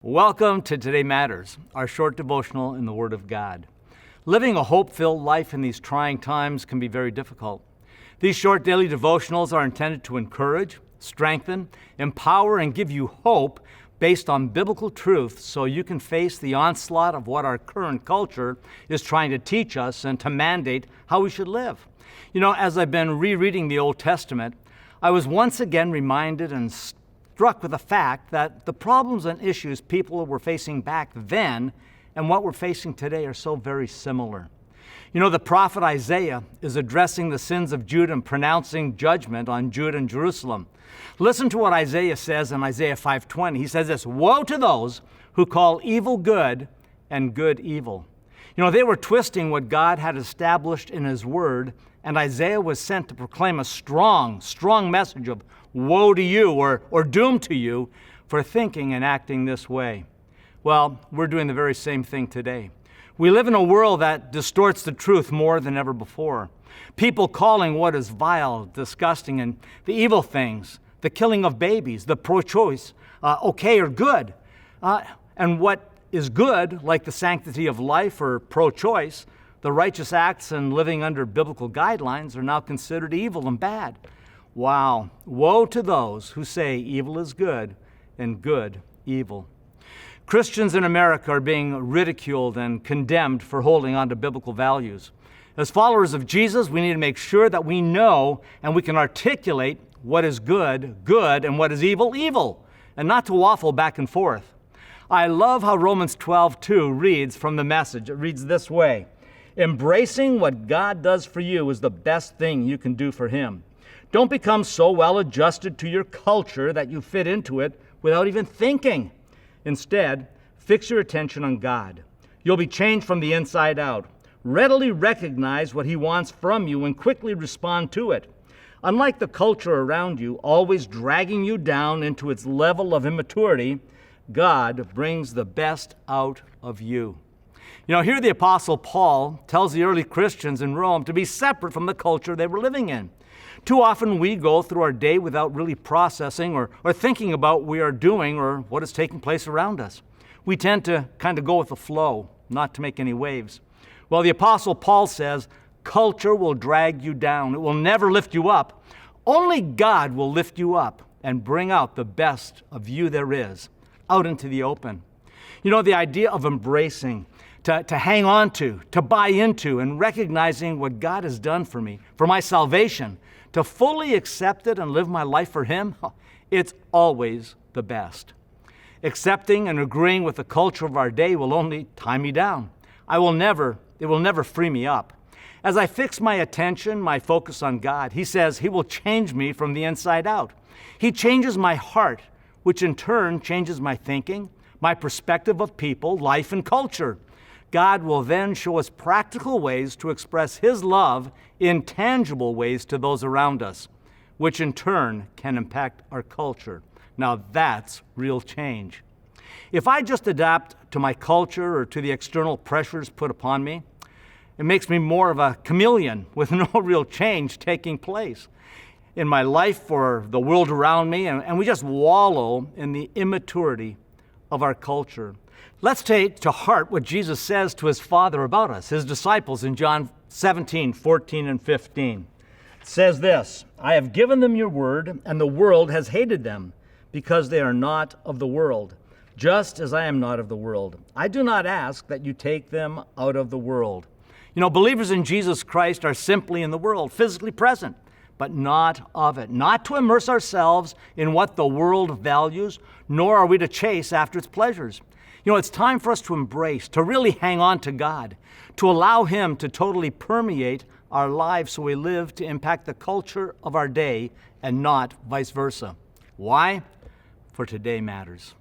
Welcome to Today Matters, our short devotional in the Word of God. Living a hope-filled life in these trying times can be very difficult. These short daily devotionals are intended to encourage, strengthen, empower, and give you hope based on biblical truth so you can face the onslaught of what our current culture is trying to teach us and to mandate how we should live. As I've been rereading the Old Testament, I was once again reminded and struck with the fact that the problems and issues people were facing back then and what we're facing today are so very similar. The prophet Isaiah is addressing the sins of Judah and pronouncing judgment on Judah and Jerusalem. Listen to what Isaiah says in Isaiah 5:20. He says this, "Woe to those who call evil good and good evil." They were twisting what God had established in His Word, and Isaiah was sent to proclaim a strong message of woe to you or doom to you for thinking and acting this way. Well, we're doing the very same thing today. We live in a world that distorts the truth more than ever before. People calling what is vile, disgusting, and the evil things, the killing of babies, the pro-choice, okay or good. And what is good, like the sanctity of life or pro-choice, the righteous acts and living under biblical guidelines are now considered evil and bad. Wow, woe to those who say evil is good and good evil. Christians in America are being ridiculed and condemned for holding on to biblical values. As followers of Jesus, we need to make sure that we know and we can articulate what is good, and what is evil, evil, and not to waffle back and forth. I love how Romans 12:2 reads from the Message. It reads this way, "Embracing what God does for you is the best thing you can do for Him. Don't become so well adjusted to your culture that you fit into it without even thinking. Instead, fix your attention on God. You'll be changed from the inside out. Readily recognize what He wants from you and quickly respond to it. Unlike the culture around you, always dragging you down into its level of immaturity, God brings the best out of you." Here the Apostle Paul tells the early Christians in Rome to be separate from the culture they were living in. Too often we go through our day without really processing or thinking about what we are doing or what is taking place around us. We tend to kind of go with the flow, not to make any waves. Well, the Apostle Paul says, culture will drag you down. It will never lift you up. Only God will lift you up and bring out the best of you there is out into the open. The idea of embracing, to hang on to buy into, and recognizing what God has done for me, for my salvation, to fully accept it and live my life for Him, it's always the best. Accepting and agreeing with the culture of our day will only tie me down. It will never free me up. As I fix my attention, my focus on God, He says He will change me from the inside out. He changes my heart, which in turn changes my thinking, my perspective of people, life, and culture. God will then show us practical ways to express His love in tangible ways to those around us, which in turn can impact our culture. Now that's real change. If I just adapt to my culture or to the external pressures put upon me, it makes me more of a chameleon with no real change taking place in my life or the world around me, and we just wallow in the immaturity of our culture. Let's take to heart what Jesus says to His Father about us, His disciples, in John 17:14 and 15. It says this, "I have given them your word, and the world has hated them, because they are not of the world, just as I am not of the world. I do not ask that you take them out of the world." Believers in Jesus Christ are simply in the world, physically present, but not of it. Not to immerse ourselves in what the world values, nor are we to chase after its pleasures. It's time for us to embrace, to really hang on to God, to allow Him to totally permeate our lives so we live to impact the culture of our day and not vice versa. Why? For today matters.